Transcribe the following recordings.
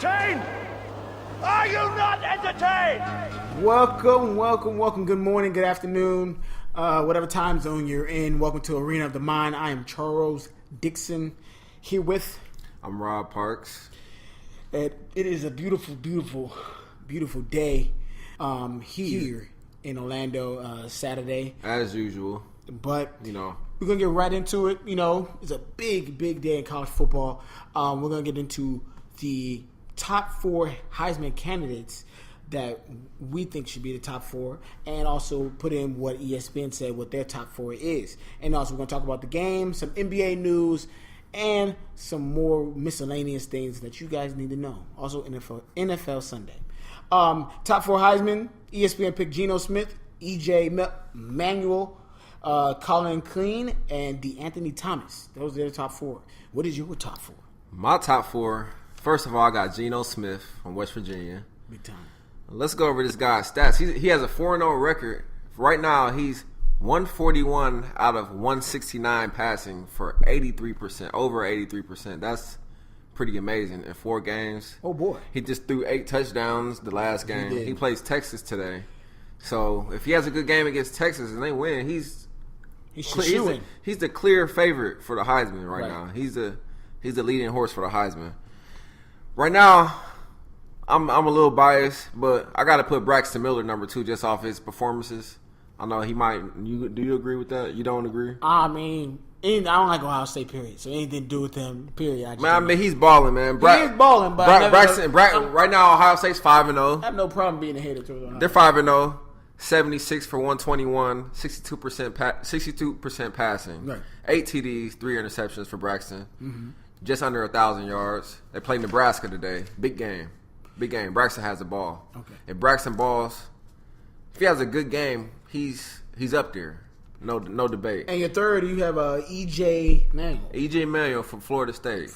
entertained? Are you not entertained? Welcome. Good morning, good afternoon, whatever time zone you're in. Welcome to Arena of the Mind. I am Charles Dickson, here with... I'm Rob Parks. It is a beautiful day here in Orlando, Saturday. As usual. But, we're going to get right into it. It's a big day in college football. We're going to get into the top 4 Heisman candidates that we think should be the top 4, and also put in what ESPN said what their top 4 is. And also we're going to talk about the game, some NBA news, and some more miscellaneous things that you guys need to know. Also NFL Sunday. Top 4 Heisman, ESPN picked Geno Smith, E.J. Manuel, Colin Clean, and DeAnthony Thomas. Those are the top 4. What is your top 4? My top 4, first of all, I got Geno Smith from West Virginia. Big time. Let's go over this guy's stats. He has a 4-0 record. Right now, he's 141 out of 169 passing for 83%, over 83%. That's pretty amazing in 4 games. Oh, boy. He just threw 8 touchdowns the last game. He plays Texas today. So if he has a good game against Texas and they win, he's the clear favorite for the Heisman right now. He's the leading horse for the Heisman. Right now, I'm a little biased, but I got to put Braxton Miller number 2 just off his performances. I know he might. Do you agree with that? You don't agree? I mean, I don't like Ohio State, period. So anything to do with them, period. He's balling, man. He is balling, but Braxton, right now, Ohio State's 5-0. I have no problem being a hater to Ohio. They're 5-0, 76 for 121, 62% passing, right. 8 TDs, 3 interceptions for Braxton. Mm-hmm. Just under 1,000 yards. They play Nebraska today. Big game. Braxton has the ball. Okay. If Braxton balls, if he has a good game, he's up there. No debate. And your third, you have E.J. Manuel. E.J. Manuel from Florida State.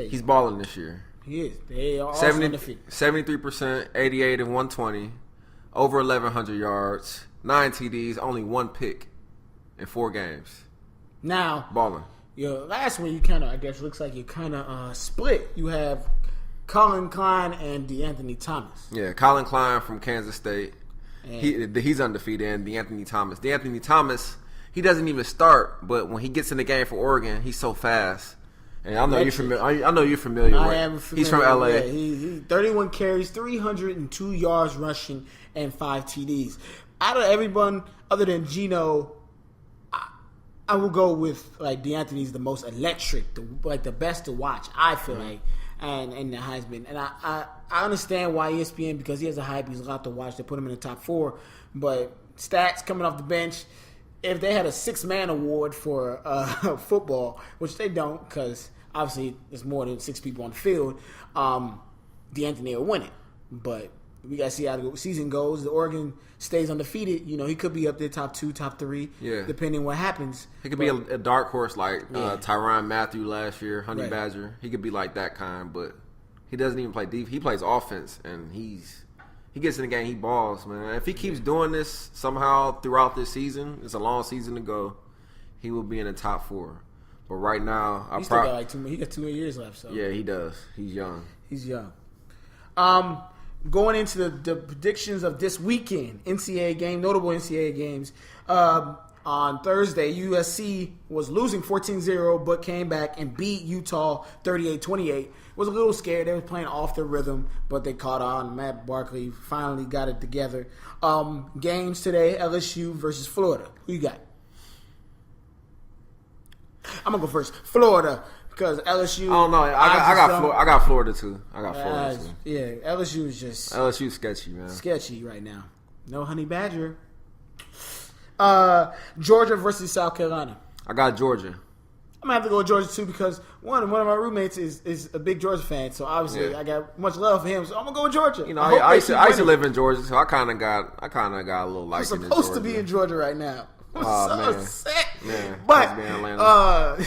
He's balling this year. He is. They are also undefeated. 73%, 88 and 120, over 1,100 yards, 9 TDs, only 1 pick in 4 games. Now, balling. Your last one, you kind of, I guess, looks like you kind of split. You have Colin Klein and DeAnthony Thomas. Yeah, Colin Klein from Kansas State. He's undefeated, and DeAnthony Thomas. DeAnthony Thomas, he doesn't even start, but when he gets in the game for Oregon, he's so fast. And I know you're familiar. I am familiar. He's from LA. Yeah, he 31 carries, 302 yards rushing, and 5 TDs. Out of everyone other than Geno, I will go with DeAnthony's the most electric, the best to watch. I feel like, and the Heisman, and I understand why ESPN, because he has a hype, he's a lot to watch. They put him in the top 4, but stats coming off the bench. If they had a 6-man award for football, which they don't, because obviously there's more than 6 people on the field, DeAnthony will win it. But we got to see how the season goes. The Oregon stays undefeated. He could be up there top 2, top 3, depending on what happens. He could be a dark horse like Tyrann Mathieu last year, Honey Badger. He could be like that kind, but he doesn't even play deep. He plays offense, and he gets in the game, he balls, man. If he keeps doing this somehow throughout this season, it's a long season to go, he will be in the top 4. But right now, he still got he got 2 more years left. So yeah, he does. He's young. Going into the predictions of this weekend, notable NCAA games. On Thursday, USC was losing 14-0, but came back and beat Utah 38-28. Was a little scared. They were playing off their rhythm, but they caught on. Matt Barkley finally got it together. Games today, LSU versus Florida. Who you got? I'm going to go first. Florida. Because LSU... I don't know. I got Florida, too. Yeah, LSU is just... LSU's sketchy, man. Sketchy right now. No Honey Badger. Georgia versus South Carolina. I got Georgia. I'm going to have to go with Georgia, too, because one of my roommates is a big Georgia fan, so obviously I got much love for him, so I'm going to go with Georgia. I used to live in Georgia, so I kind of got a little liking in Georgia. I'm supposed to be in Georgia right now. I'm so sick. Man, but...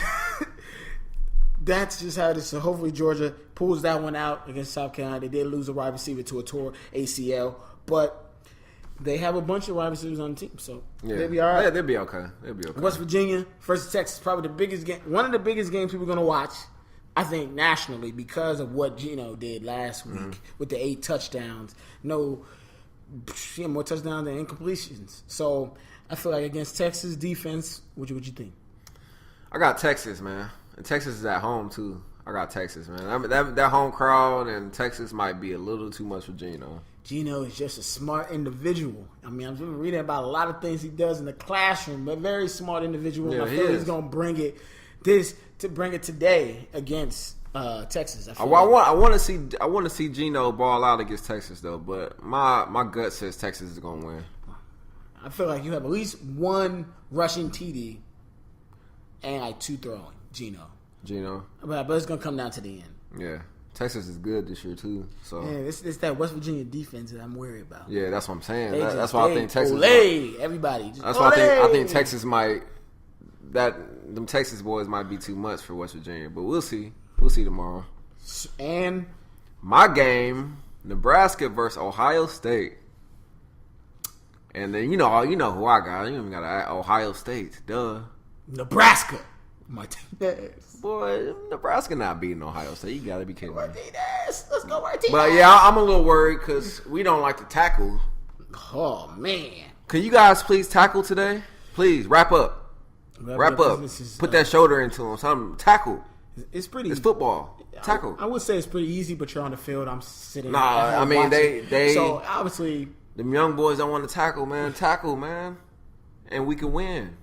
That's just how it is. So hopefully Georgia pulls that one out against South Carolina. They did lose a wide receiver to a torn ACL, but they have a bunch of wide receivers on the team, so they'll be all right. Yeah, they'll be okay. West Virginia versus Texas, probably the biggest game, one of the biggest games people are going to watch. I think nationally because of what Geno did last week with the 8 touchdowns. He had more touchdowns than incompletions. So I feel like against Texas defense, what you think? I got Texas, man. And Texas is at home too. I got Texas, man. I mean, that home crowd and Texas might be a little too much for Geno. Geno is just a smart individual. I mean, I've been reading about a lot of things he does in the classroom, but very smart individual. Yeah, and I feel he's going to bring it today against Texas. I want to see Geno ball out against Texas though, but my gut says Texas is going to win. I feel like you have at least one rushing TD and like 2 throwing. Geno. But it's going to come down to the end. Yeah. Texas is good this year too. So yeah, it's that West Virginia defense that I'm worried about. Yeah, that's what I'm saying. That's why I think Texas. Everybody. That's why I think Texas might. Them Texas boys might be too much for West Virginia, but we'll see. We'll see tomorrow. And my game, Nebraska versus Ohio State. And then you know who I got. You even got Ohio State. Duh. Nebraska. Martinez. Boy, Nebraska not beating Ohio State. You got to be kidding me. Martinez. Let's go Martinez. But yeah, I'm a little worried because we don't like to tackle. Oh, man. Can you guys please tackle today? Please, wrap up. Wrap up. Put that shoulder into him. Something. Tackle. It's football. Tackle. I would say it's pretty easy, but you're on the field. I'm sitting. Nah, I mean they. So obviously, them young boys don't want to tackle, man. Tackle, man, and we can win.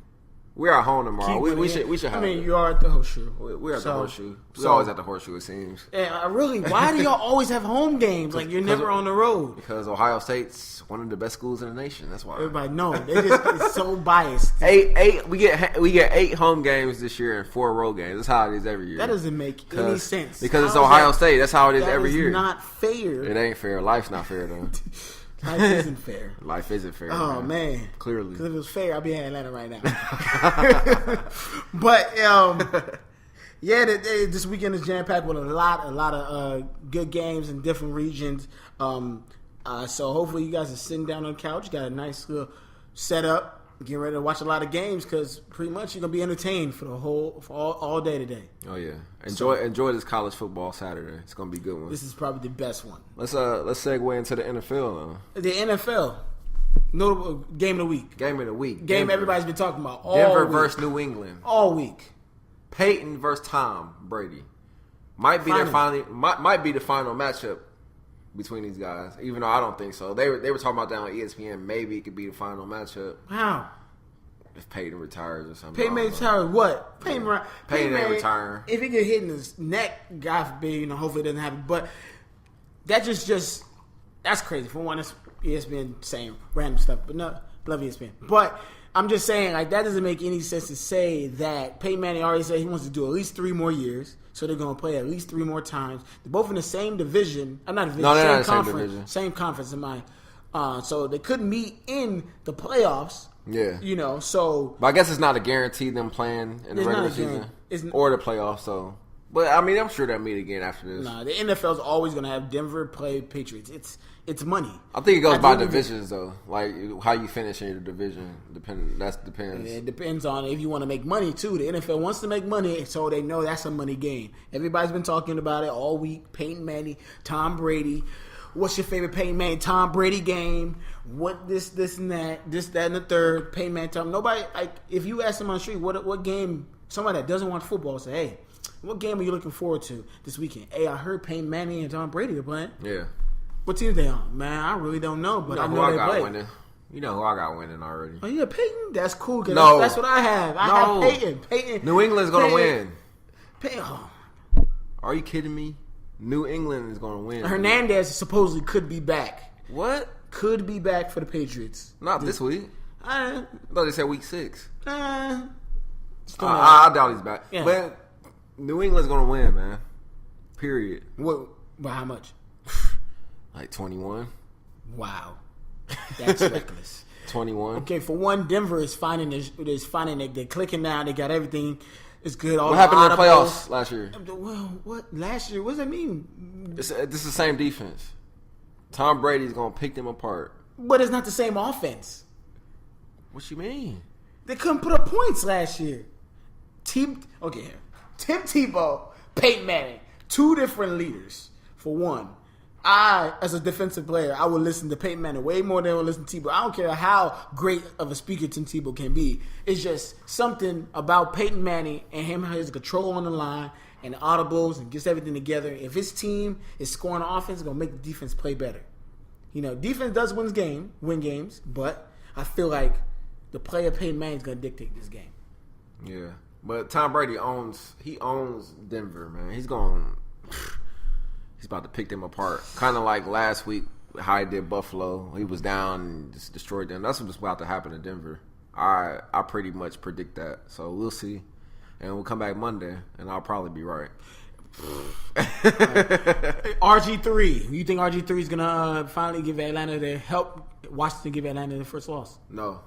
We're at home tomorrow. We should have. I mean, you are at the Horseshoe. We're at the Horseshoe. We're always at the Horseshoe. It seems. Yeah, really. Why do y'all always have home games? Like you're never on the road. Because Ohio State's one of the best schools in the nation. That's why. Everybody knows. It's so biased. We get 8 home games this year and 4 road games. That's how it is every year. That doesn't make any sense. Because it's Ohio State. That's how it is every year. Not fair. It ain't fair. Life's not fair though. Life isn't fair. Life isn't fair. Oh, man. Clearly. Because if it was fair, I'd be in Atlanta right now. But, yeah, this weekend is jam-packed with a lot of good games in different regions. So hopefully you guys are sitting down on the couch, got a nice little setup, getting ready to watch a lot of games because pretty much you're going to be entertained for all day today. Oh, yeah. Enjoy this college football Saturday. It's going to be a good one. This is probably the best one. Let's segue into the NFL now. The NFL. Notable game of the week. Game of the week. Game everybody's been talking about all Denver week. versus New England. All week. Peyton versus Tom Brady. Might be the final matchup between these guys, even though I don't think so. They were talking about that on ESPN. Maybe it could be the final matchup. How? If Peyton retires or something. Peyton may retire what? Peyton ain't retiring. If he get hit in his neck, God forbid, hopefully it doesn't happen. But that just that's crazy. For one, it's ESPN saying random stuff, but no, love ESPN. But I'm just saying, like, that doesn't make any sense to say that Peyton Manning already said he wants to do at least 3 more years. So they're going to play at least 3 more times. They're both in the same division. Not division. No, they're not in the conference. same division. Same conference in my. So they couldn't meet in the playoffs. Yeah. So. But I guess it's not a guarantee them playing in the regular season or the playoffs. So, but I mean, I'm sure they'll meet again after this. Nah, the NFL's always going to have Denver play Patriots. It's money. I think it goes by divisions though, like how you finish in your division. Depends. It depends on if you want to make money too. The NFL wants to make money, so they know that's a money game. Everybody's been talking about it all week. Peyton Manning, Tom Brady. What's your favorite Peyton Manning, Tom Brady game? What this and that, that and the third. Peyton Manning, Tom. Nobody if you ask them on the street what game, somebody that doesn't watch football say, hey, what game are you looking forward to this weekend? Hey, I heard Peyton Manning and Tom Brady are playing. Yeah. What team they on? Man, I really don't know, but I know they play. Winning. You know who I got winning already. Oh, yeah, Peyton? That's cool. No. That's what I have. I have Peyton. New England's going to win. Peyton. Oh. Are you kidding me? New England is going to win. Hernandez supposedly could be back. What? Could be back for the Patriots. Not this week. I thought they said week 6. I doubt he's back. Yeah. But New England's going to win, man. Period. What? By how much? Like 21. Wow. That's reckless. 21. Okay, for one, Denver is finding they're clicking now. They got everything. It's good. What happened in the playoffs last year? Well, what last year? What does that mean? This is the same defense. Tom Brady's gonna pick them apart. But it's not the same offense. What you mean? They couldn't put up points last year. Tim Tebow Peyton Manning. Two different leaders. For one, I, as a defensive player, I would listen to Peyton Manning way more than I would listen to Tebow. I don't care how great of a speaker Tim Tebow can be. It's just something about Peyton Manning and him, his control on the line and the audibles and gets everything together. If his team is scoring offense, it's going to make the defense play better. Defense does win games, but I feel like the play of Peyton Manning is going to dictate this game. Yeah, but Tom Brady owns Denver, man. He's about to pick them apart. Kind of like last week, how he did Buffalo. He was down and just destroyed them. That's what's about to happen in Denver. I pretty much predict that. So we'll see. And we'll come back Monday, and I'll probably be right. RG3. You think RG3 is going to finally give Atlanta their help? Washington give Atlanta their first loss? No.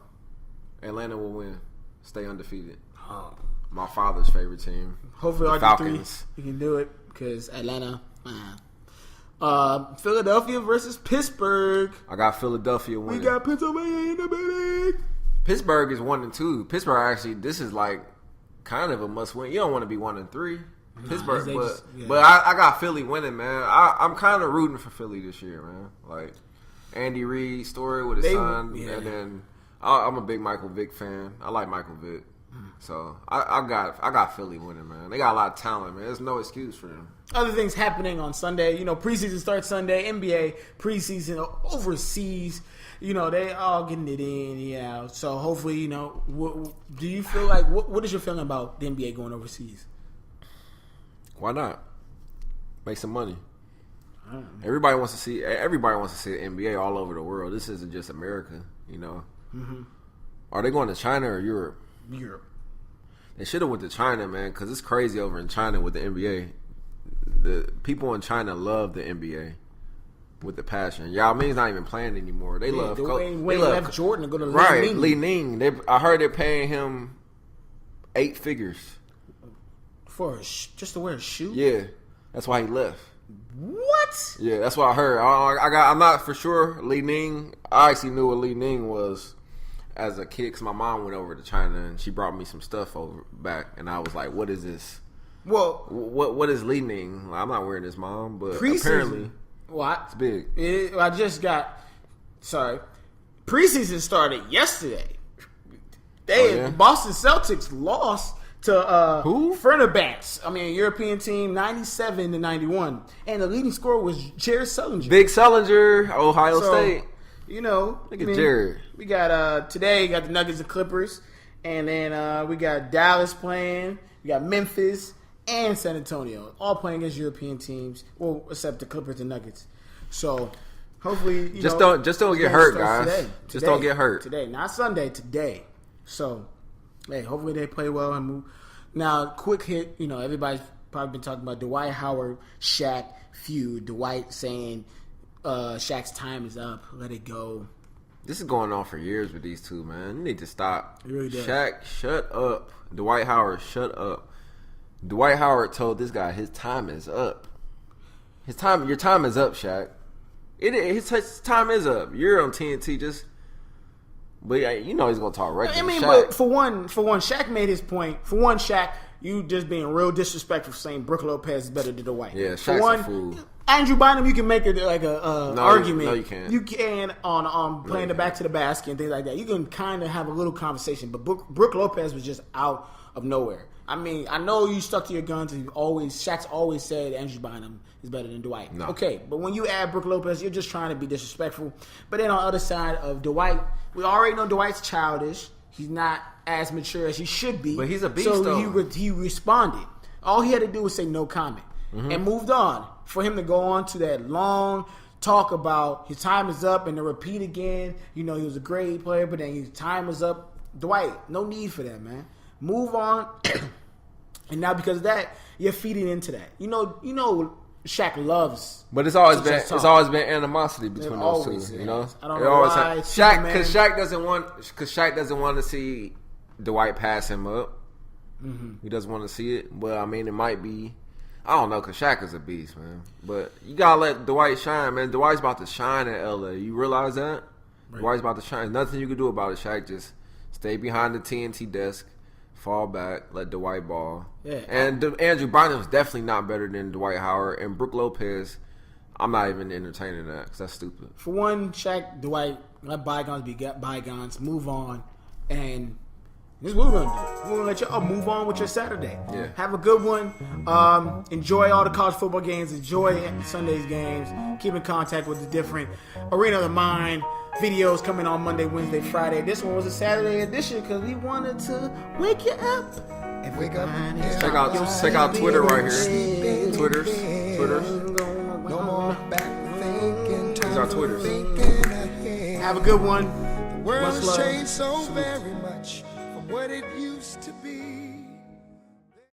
Atlanta will win. Stay undefeated. Oh. My father's favorite team. Hopefully RG3 Falcons. He can do it because Atlanta. Philadelphia versus Pittsburgh. I got Philadelphia winning. We got Pennsylvania in the building. Pittsburgh is 1-2. Pittsburgh actually, this is like kind of a must win. You don't want to be 1-3. Pittsburgh, but I got Philly winning, man. I'm kind of rooting for Philly this year, man. Like Andy Reid's story with his son, and then I'm a big Michael Vick fan. I like Michael Vick, so I got Philly winning, man. They got a lot of talent, man. There's no excuse for them. Other things happening on Sunday. Preseason starts Sunday. NBA preseason overseas. They all getting it in. So hopefully, do you feel like what is your feeling about the NBA going overseas? Why not? Make some money. Everybody wants to see the NBA all over the world. This isn't just America, Mm-hmm. Are they going to China or Europe? Europe. They should have went to China, man, because it's crazy over in China with the NBA. The people in China love the NBA with the passion. Yao Ming's not even playing anymore. They love Wayne left Jordan to go to Li Ning. I heard they're paying him 8 figures. Just to wear a shoe? Yeah, that's why he left. What? Yeah, that's what I heard. I'm not for sure. Li Ning. I actually knew what Li Ning was as a kid because my mom went over to China and she brought me some stuff back, and I was like, "What is this? Well, what is Li Ning? I'm not wearing this, Mom." But apparently, it's big. Preseason started yesterday. Boston Celtics lost to who? Fenerbahce. European team, 97-91, and the leading scorer was Jared Sullinger. Big Sullinger, Ohio State. Look at Jared. We got today. You got the Nuggets and Clippers, and then we got Dallas playing. We got Memphis and San Antonio, all playing against European teams. Well, except the Clippers and Nuggets. So hopefully, don't get hurt, guys. Just don't get hurt today, not Sunday. Today. So. Hey, hopefully they play well and move. Now, quick hit. Everybody's probably been talking about Dwight Howard, Shaq feud. Dwight saying Shaq's time is up. Let it go. This is going on for years with these two, man. You need to stop. It really does. Shaq, shut up. Dwight Howard, shut up. Dwight Howard told this guy his time is up. Your time is up, Shaq. His time is up. You're on TNT, But he's gonna talk regular. But for one, Shaq made his point. For one, Shaq, you just being real disrespectful saying Brook Lopez is better than Dwight. Yeah, Shaq's a fool. Andrew Bynum, you can make it like argument. No, you can't. You can on playing the back to the basket and things like that. You can kind of have a little conversation. But Brook Lopez was just out of nowhere. I know you stuck to your guns. And Shaq's always said Andrew Bynum is better than Dwight. No. Okay, but when you add Brook Lopez, you're just trying to be disrespectful. But then on the other side of Dwight, we already know Dwight's childish. He's not as mature as he should be. But he's a beast, so though. He responded. All he had to do was say no comment and moved on. For him to go on to that long talk about his time is up and to repeat again, he was a great player, but then his time was up. Dwight, no need for that, man. Move on. And now because of that, you're feeding into that. Shaq loves. But it's always been animosity between those two. I don't know why. Because Shaq doesn't want to see Dwight pass him up. Mm-hmm. He doesn't want to see it. But it might be. I don't know, because Shaq is a beast, man. But you gotta let Dwight shine, man. Dwight's about to shine in LA. You realize that? Right. Dwight's about to shine. There's nothing you can do about it, Shaq. Just stay behind the TNT desk. fall back, let Dwight ball. Yeah. And Andrew Bynum's definitely not better than Dwight Howard. And Brook Lopez, I'm not even entertaining that because that's stupid. For one, Shaq, Dwight, let bygones be bygones. Move on. And this is what we're going to do. We're going to let y'all move on with your Saturday. Yeah. Have a good one. Enjoy all the college football games. Enjoy Sunday's games. Keep in contact with the different Arena of the Mind videos coming on Monday, Wednesday, Friday. This one was a Saturday edition because we wanted to wake you up. And wake up. Check out Twitter right here. Twitters. No more back thinking. These are Twitters. Have a good one. The world has changed so very much from what it used to be.